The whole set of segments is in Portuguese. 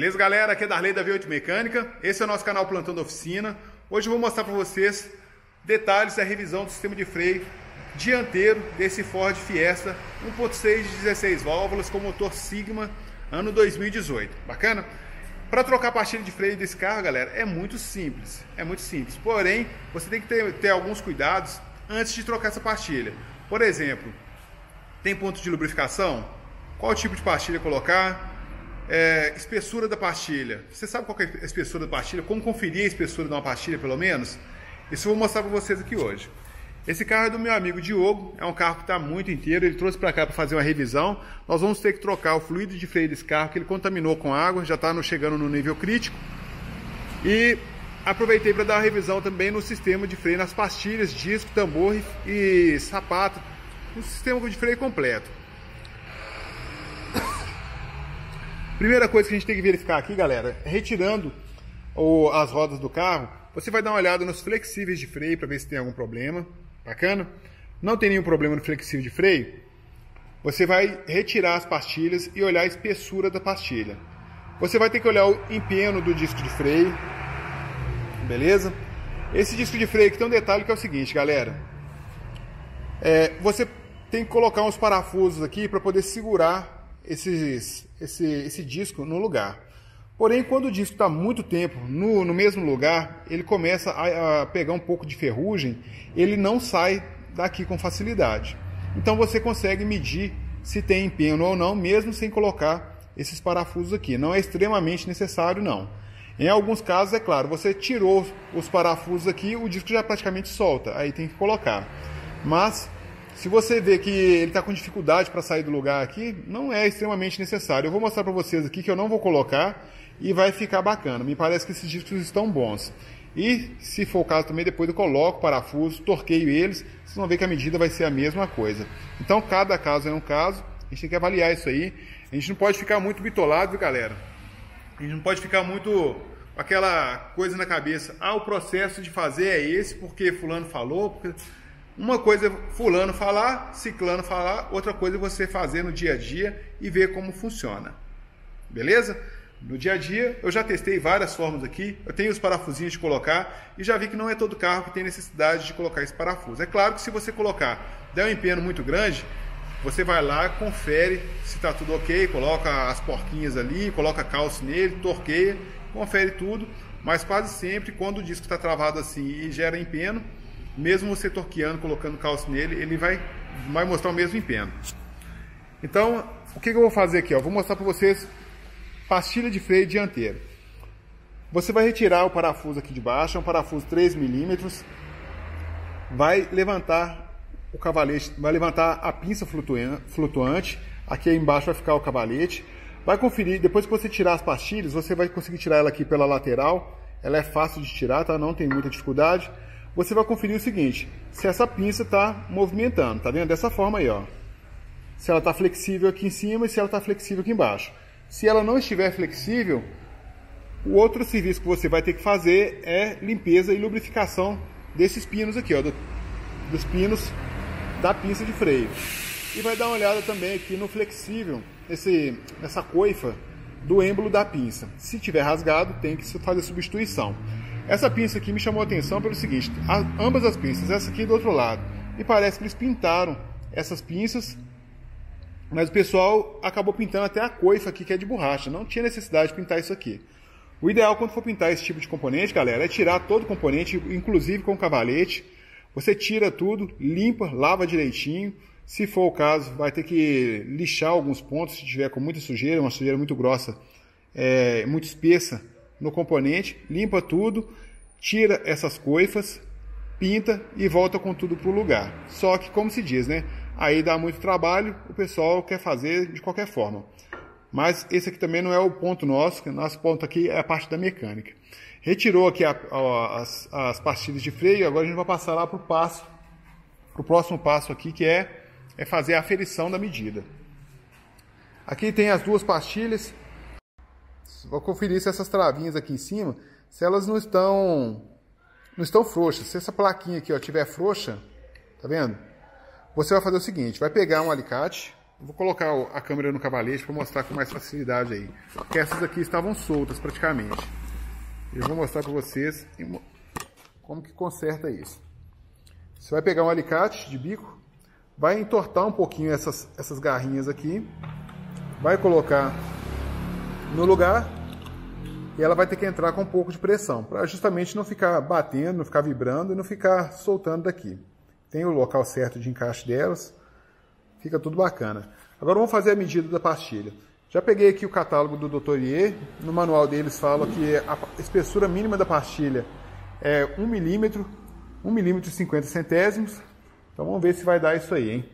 Beleza, galera? Aqui é Darley da V8 Mecânica. Esse é o nosso canal Plantão da Oficina. Hoje eu vou mostrar para vocês detalhes da revisão do sistema de freio dianteiro desse Ford Fiesta 1.6 de 16 válvulas com motor Sigma, ano 2018. Bacana? Para trocar a pastilha de freio desse carro, galera, é muito simples. Porém, você tem que ter alguns cuidados antes de trocar essa pastilha. Por exemplo, tem ponto de lubrificação? Qual tipo de pastilha colocar? Espessura da pastilha. Você sabe qual é a espessura da pastilha? Como conferir a espessura de uma pastilha, pelo menos? Isso eu vou mostrar para vocês aqui hoje. Esse carro é do meu amigo Diogo, é um carro que está muito inteiro, ele trouxe para cá para fazer uma revisão. Nós vamos ter que trocar o fluido de freio desse carro, que ele contaminou com água, já está chegando no nível crítico. E aproveitei para dar uma revisão também no sistema de freio, nas pastilhas, disco, tambor e sapato, um sistema de freio completo. Primeira coisa que a gente tem que verificar aqui, galera, retirando as rodas do carro, você vai dar uma olhada nos flexíveis de freio para ver se tem algum problema. Bacana? Não tem nenhum problema no flexível de freio. Você vai retirar as pastilhas e olhar a espessura da pastilha. Você vai ter que olhar o empenho do disco de freio. Beleza? Esse disco de freio aqui tem um detalhe que é o seguinte, galera. Você tem que colocar uns parafusos aqui para poder segurar esse disco no lugar. Porém, quando o disco está muito tempo no mesmo lugar, ele começa a pegar um pouco de ferrugem, ele não sai daqui com facilidade. Então você consegue medir se tem empenho ou não, mesmo sem colocar esses parafusos aqui. Não é extremamente necessário, não. Em alguns casos, é claro, você tirou os parafusos aqui, o disco já praticamente solta, aí tem que colocar. Mas se você vê que ele está com dificuldade para sair do lugar aqui, não é extremamente necessário. Eu vou mostrar para vocês aqui que eu não vou colocar e vai ficar bacana. Me parece que esses discos estão bons. E se for o caso também, depois eu coloco o parafuso, torqueio eles, vocês vão ver que a medida vai ser a mesma coisa. Então cada caso é um caso, a gente tem que avaliar isso aí. A gente não pode ficar muito bitolado, viu, galera? A gente não pode ficar muito com aquela coisa na cabeça. O processo de fazer é esse porque fulano falou, porque... Uma coisa é fulano falar, ciclano falar, outra coisa é você fazer no dia a dia e ver como funciona. Beleza? No dia a dia, eu já testei várias formas aqui, eu tenho os parafusinhos de colocar e já vi que não é todo carro que tem necessidade de colocar esse parafuso. É claro que se você colocar, der um empenho muito grande, você vai lá, confere se está tudo ok, coloca as porquinhas ali, coloca calço nele, torqueia, confere tudo, mas quase sempre quando o disco está travado assim e gera empenho, mesmo você torqueando, colocando calço nele, ele vai mostrar o mesmo empenho. Então, o que eu vou fazer aqui? Vou mostrar para vocês pastilha de freio dianteiro. Você vai retirar o parafuso aqui de baixo, é um parafuso 3 milímetros. Vai levantar o cavalete, vai levantar a pinça flutuante. Aqui embaixo vai ficar o cavalete. Vai conferir, depois que você tirar as pastilhas, você vai conseguir tirar ela aqui pela lateral. Ela é fácil de tirar, tá? Não tem muita dificuldade. Você vai conferir o seguinte, se essa pinça está movimentando, tá vendo? Dessa forma aí, ó. Se ela está flexível aqui em cima e se ela está flexível aqui embaixo. Se ela não estiver flexível, o outro serviço que você vai ter que fazer é limpeza e lubrificação desses pinos aqui, ó, dos pinos da pinça de freio. E vai dar uma olhada também aqui no flexível, nessa coifa do êmbolo da pinça. Se tiver rasgado, tem que fazer substituição. Essa pinça aqui me chamou a atenção pelo seguinte, ambas as pinças, essa aqui do outro lado, e parece que eles pintaram essas pinças, mas o pessoal acabou pintando até a coifa aqui que é de borracha, não tinha necessidade de pintar isso aqui. O ideal quando for pintar esse tipo de componente, galera, é tirar todo o componente, inclusive com o cavalete, você tira tudo, limpa, lava direitinho, se for o caso vai ter que lixar alguns pontos, se tiver com muita sujeira, uma sujeira muito grossa, muito espessa, no componente, limpa tudo, tira essas coifas, pinta e volta com tudo para o lugar. Só que, como se diz, né? Aí dá muito trabalho, o pessoal quer fazer de qualquer forma. Mas esse aqui também não é o ponto nosso, o nosso ponto aqui é a parte da mecânica. Retirou aqui as pastilhas de freio, agora a gente vai passar lá para o próximo passo aqui, que é fazer a aferição da medida. Aqui tem as duas pastilhas. Vou conferir se essas travinhas aqui em cima, se elas não estão frouxas. Se essa plaquinha aqui, ó, tiver frouxa, tá vendo? Você vai fazer o seguinte, vai pegar um alicate, vou colocar a câmera no cavalete para mostrar com mais facilidade aí. Porque essas aqui estavam soltas praticamente. Eu vou mostrar para vocês como que conserta isso. Você vai pegar um alicate de bico, vai entortar um pouquinho essas garrinhas aqui, vai colocar no lugar e ela vai ter que entrar com um pouco de pressão, para justamente não ficar batendo, não ficar vibrando e não ficar soltando daqui. Tem o local certo de encaixe delas, fica tudo bacana. Agora vamos fazer a medida da pastilha. Já peguei aqui o catálogo do Dr. Iê, no manual deles fala que a espessura mínima da pastilha é 1 milímetro, 1 milímetro e 50 centésimos. Então vamos ver se vai dar isso aí, hein?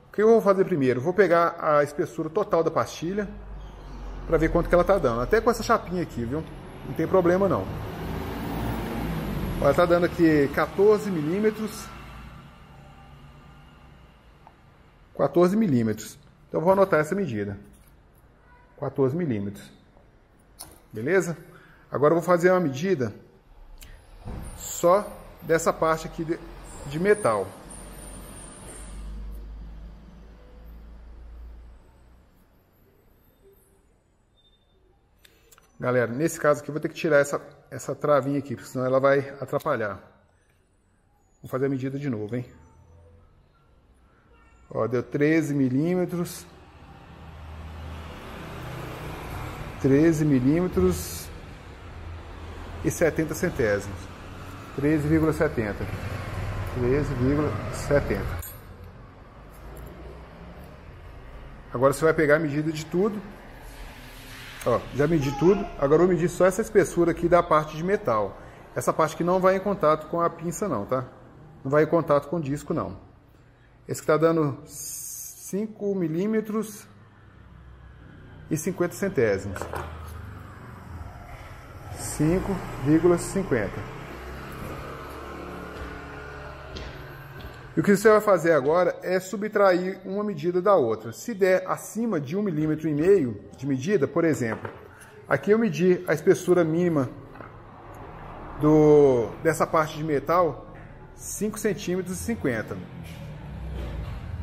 O que eu vou fazer primeiro? Vou pegar a espessura total da pastilha para ver quanto que ela está dando. Até com essa chapinha aqui, viu? Não tem problema não. Ela está dando aqui 14 milímetros. 14 milímetros. Então eu vou anotar essa medida. 14 milímetros. Beleza? Agora eu vou fazer uma medida só dessa parte aqui de metal. Galera, nesse caso aqui eu vou ter que tirar essa travinha aqui, porque senão ela vai atrapalhar. Vou fazer a medida de novo, hein? Ó, deu 13 milímetros. 13 milímetros e 70 centésimos. 13,70. 13,70. Agora você vai pegar a medida de tudo. Ó, já medi tudo. Agora eu vou medir só essa espessura aqui da parte de metal. Essa parte que não vai em contato com a pinça não, tá? Não vai em contato com o disco não. Esse que tá dando 5 milímetros e 50 centésimos. 5,50. E o que você vai fazer agora é subtrair uma medida da outra. Se der acima de 1,5 milímetro de medida, por exemplo, aqui eu medi a espessura mínima dessa parte de metal, 5,50 centímetros.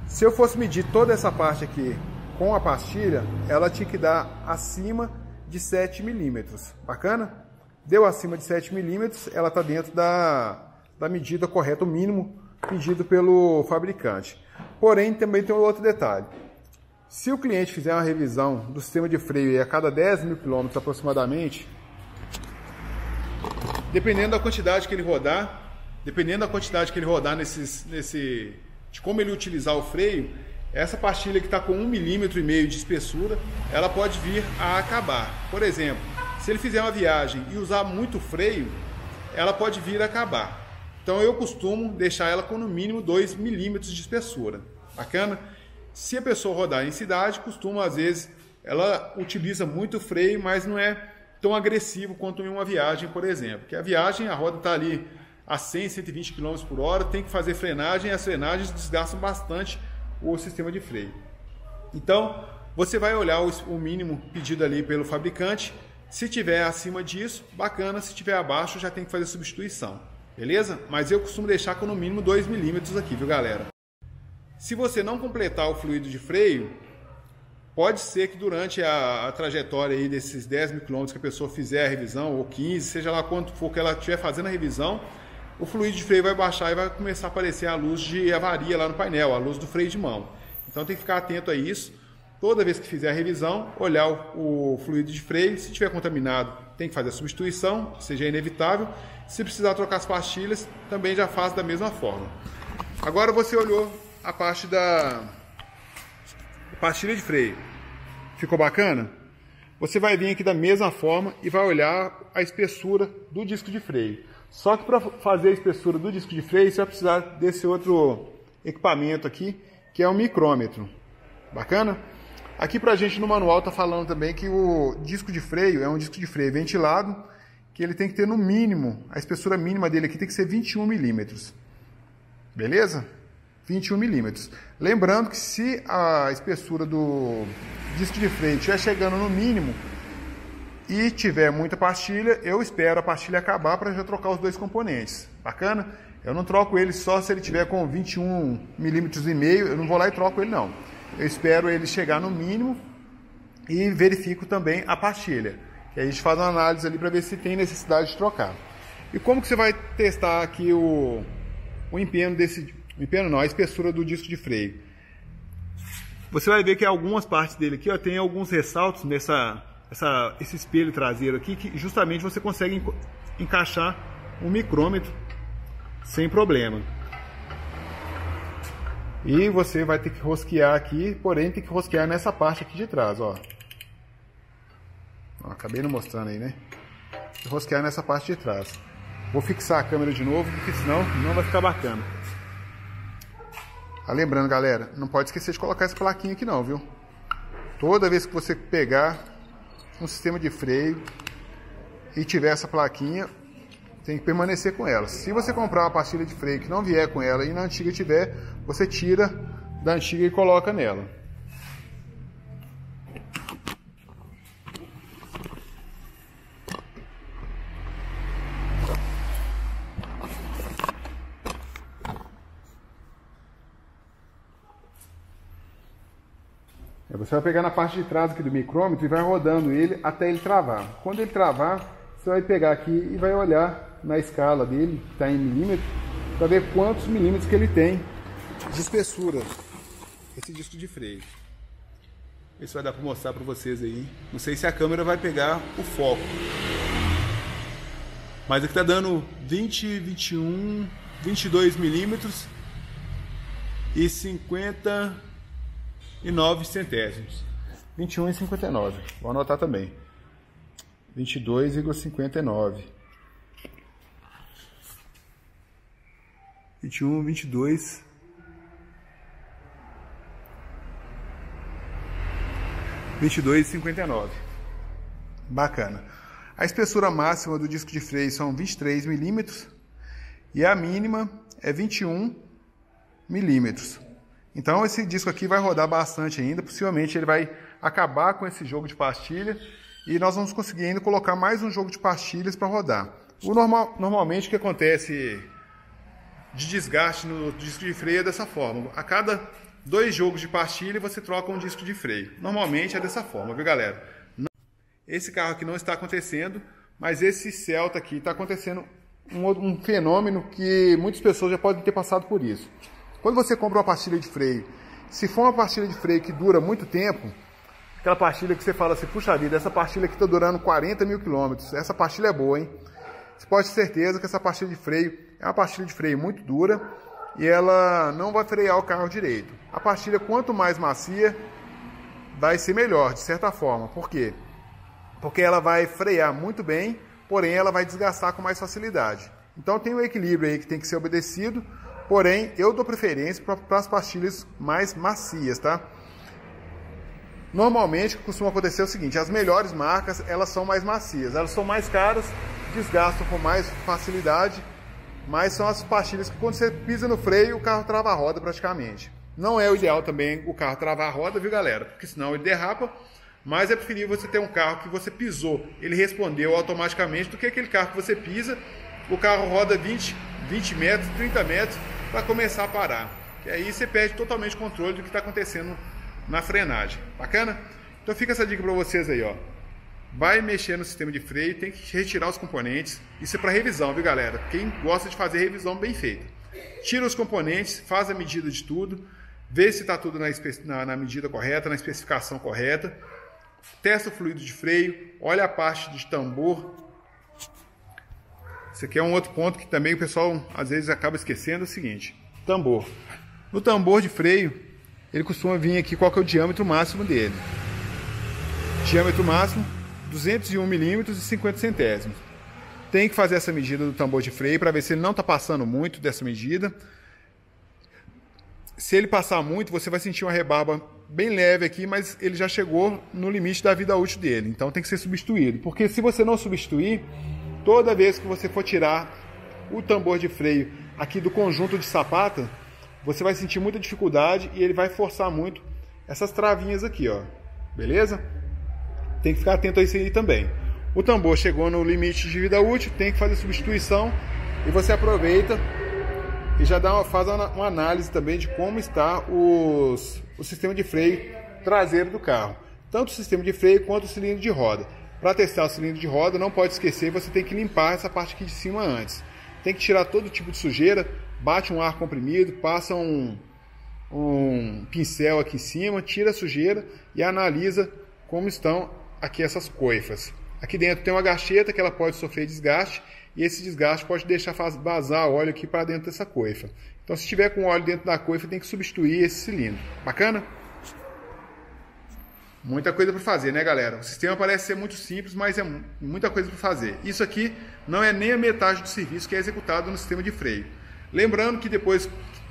Se eu fosse medir toda essa parte aqui com a pastilha, ela tinha que dar acima de 7 milímetros. Bacana? Deu acima de 7 milímetros, ela está dentro da medida correta, o mínimo pedido pelo fabricante. Porém, também tem um outro detalhe. Se o cliente fizer uma revisão do sistema de freio a cada 10 mil quilômetros aproximadamente, dependendo da quantidade que ele rodar, de como ele utilizar o freio, essa pastilha que está com 1,5 milímetro de espessura, ela pode vir a acabar. Por exemplo, se ele fizer uma viagem e usar muito freio, ela pode vir a acabar. Então eu costumo deixar ela com no mínimo 2 milímetros de espessura. Bacana? Se a pessoa rodar em cidade, às vezes, ela utiliza muito freio, mas não é tão agressivo quanto em uma viagem, por exemplo. Porque a viagem, a roda está ali a 100, 120 km por hora, tem que fazer frenagem, e as frenagens desgastam bastante o sistema de freio. Então, você vai olhar o mínimo pedido ali pelo fabricante. Se tiver acima disso, bacana. Se tiver abaixo, já tem que fazer substituição. Beleza? Mas eu costumo deixar com no mínimo 2 milímetros aqui, viu, galera? Se você não completar o fluido de freio, pode ser que durante a trajetória aí desses 10 mil quilômetros que a pessoa fizer a revisão, ou 15, seja lá quanto for que ela estiver fazendo a revisão, o fluido de freio vai baixar e vai começar a aparecer a luz de avaria lá no painel, a luz do freio de mão. Então tem que ficar atento a isso. Toda vez que fizer a revisão, olhar o fluido de freio. Se estiver contaminado, tem que fazer a substituição, seja inevitável. Se precisar trocar as pastilhas, também já faz da mesma forma. Agora você olhou a parte da pastilha de freio. Ficou bacana? Você vai vir aqui da mesma forma e vai olhar a espessura do disco de freio. Só que para fazer a espessura do disco de freio, você vai precisar desse outro equipamento aqui, que é um micrômetro. Bacana? Aqui pra gente no manual tá falando também que o disco de freio é um disco de freio ventilado, que ele tem que ter no mínimo, a espessura mínima dele aqui tem que ser 21 milímetros. Beleza? 21 milímetros. Lembrando que se a espessura do disco de freio estiver chegando no mínimo e tiver muita pastilha, eu espero a pastilha acabar para já trocar os dois componentes. Bacana? Eu não troco ele só se ele tiver com 21 milímetros e meio, eu não vou lá e troco ele não. eu espero ele chegar no mínimo e verifico também a pastilha. E aí a gente faz uma análise ali para ver se tem necessidade de trocar. E como que você vai testar aqui o empenho desse... O empenho não, a espessura do disco de freio. Você vai ver que algumas partes dele aqui, ó, tem alguns ressaltos esse espelho traseiro aqui, que justamente você consegue encaixar um micrômetro sem problema. E você vai ter que rosquear aqui, porém tem que rosquear nessa parte aqui de trás, ó. Acabei não mostrando aí, né? Rosquear nessa parte de trás. Vou fixar a câmera de novo, porque senão não vai ficar bacana. Lembrando, galera, não pode esquecer de colocar essa plaquinha aqui não, viu? Toda vez que você pegar um sistema de freio e tiver essa plaquinha, tem que permanecer com ela. Se você comprar uma pastilha de freio que não vier com ela e na antiga tiver, você tira da antiga e coloca nela. Você vai pegar na parte de trás aqui do micrômetro e vai rodando ele até ele travar. Quando ele travar, você vai pegar aqui e vai olhar na escala dele, que está em milímetros, para ver quantos milímetros que ele tem de espessura, esse disco de freio. Isso vai dar para mostrar para vocês aí. Não sei se a câmera vai pegar o foco. Mas aqui está dando 20, 21, 22 milímetros e 59 centésimos. 21,59. Vou anotar também. 22,59. 21, 22. 22,59. Bacana. A espessura máxima do disco de freio são 23 milímetros e a mínima é 21 milímetros. Então esse disco aqui vai rodar bastante ainda, possivelmente ele vai acabar com esse jogo de pastilha e nós vamos conseguir ainda colocar mais um jogo de pastilhas para rodar. Normalmente o que acontece de desgaste no disco de freio é dessa forma. A cada 2 jogos de pastilha você troca um disco de freio. Normalmente é dessa forma, viu, galera? Esse carro aqui não está acontecendo, mas esse Celta aqui está acontecendo um fenômeno que muitas pessoas já podem ter passado por isso. Quando você compra uma pastilha de freio, se for uma pastilha de freio que dura muito tempo, aquela pastilha que você fala assim, puxa vida, essa pastilha aqui está durando 40 mil quilômetros, essa pastilha é boa, hein? Você pode ter certeza que essa pastilha de freio é uma pastilha de freio muito dura e ela não vai frear o carro direito. A pastilha, quanto mais macia, vai ser melhor, de certa forma. Por quê? Porque ela vai frear muito bem, porém ela vai desgastar com mais facilidade. Então tem um equilíbrio aí que tem que ser obedecido. Porém, eu dou preferência para as pastilhas mais macias, tá? Normalmente, o que costuma acontecer é o seguinte, as melhores marcas, elas são mais macias, elas são mais caras, desgastam com mais facilidade, mas são as pastilhas que quando você pisa no freio, o carro trava a roda praticamente. Não é o ideal também o carro travar a roda, viu, galera? Porque senão ele derrapa, mas é preferível você ter um carro que você pisou, ele respondeu automaticamente, do que aquele carro que você pisa, o carro roda 20 metros, 30 metros, para começar a parar. E aí você perde totalmente o controle do que está acontecendo na frenagem. Bacana? Então fica essa dica para vocês aí, ó. Vai mexer no sistema de freio, tem que retirar os componentes. Isso é para revisão, viu, galera? Quem gosta de fazer revisão bem feita. Tira os componentes, faz a medida de tudo, vê se está tudo na medida correta, na especificação correta. Testa o fluido de freio, olha a parte de tambor. Esse aqui é um outro ponto que também o pessoal às vezes acaba esquecendo, é o seguinte, tambor. No tambor de freio, ele costuma vir aqui, qual que é o diâmetro máximo dele. Diâmetro máximo, 201 milímetros e 50 centésimos. Tem que fazer essa medida do tambor de freio para ver se ele não está passando muito dessa medida. Se ele passar muito, você vai sentir uma rebarba bem leve aqui, mas ele já chegou no limite da vida útil dele. Então tem que ser substituído, porque se você não substituir, toda vez que você for tirar o tambor de freio aqui do conjunto de sapata, você vai sentir muita dificuldade e ele vai forçar muito essas travinhas aqui, ó. Beleza? Tem que ficar atento a isso aí também. O tambor chegou no limite de vida útil, tem que fazer substituição e você aproveita e já faz uma análise também de como está o sistema de freio traseiro do carro. Tanto o sistema de freio quanto o cilindro de roda. Para testar o cilindro de roda, não pode esquecer, você tem que limpar essa parte aqui de cima antes. Tem que tirar todo tipo de sujeira, bate um ar comprimido, passa um pincel aqui em cima, tira a sujeira e analisa como estão aqui essas coifas. Aqui dentro tem uma gacheta que ela pode sofrer desgaste e esse desgaste pode deixar vazar óleo aqui para dentro dessa coifa. Então, se tiver com óleo dentro da coifa, tem que substituir esse cilindro. Bacana? Muita coisa para fazer, né, galera? O sistema parece ser muito simples, mas é muita coisa para fazer. Isso aqui não é nem a metade do serviço que é executado no sistema de freio. Lembrando que depois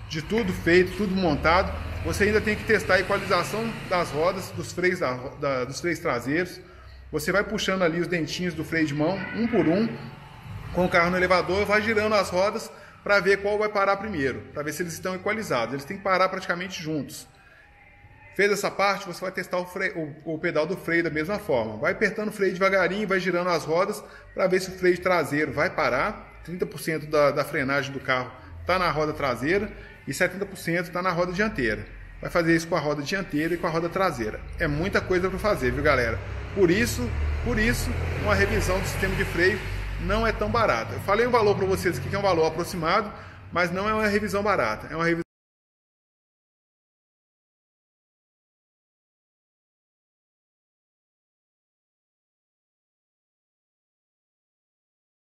de tudo feito, tudo montado, você ainda tem que testar a equalização das rodas, dos freios, dos freios traseiros. Você vai puxando ali os dentinhos do freio de mão, um por um, com o carro no elevador, vai girando as rodas para ver qual vai parar primeiro, para ver se eles estão equalizados. Eles têm que parar praticamente juntos. Fez essa parte, você vai testar o pedal do freio da mesma forma. Vai apertando o freio devagarinho, vai girando as rodas para ver se o freio traseiro vai parar. 30% da frenagem do carro está na roda traseira e 70% está na roda dianteira. Vai fazer isso com a roda dianteira e com a roda traseira. É muita coisa para fazer, viu, galera? Por isso, uma revisão do sistema de freio não é tão barata. Eu falei um valor para vocês aqui que é um valor aproximado, mas não é uma revisão barata. É uma revisão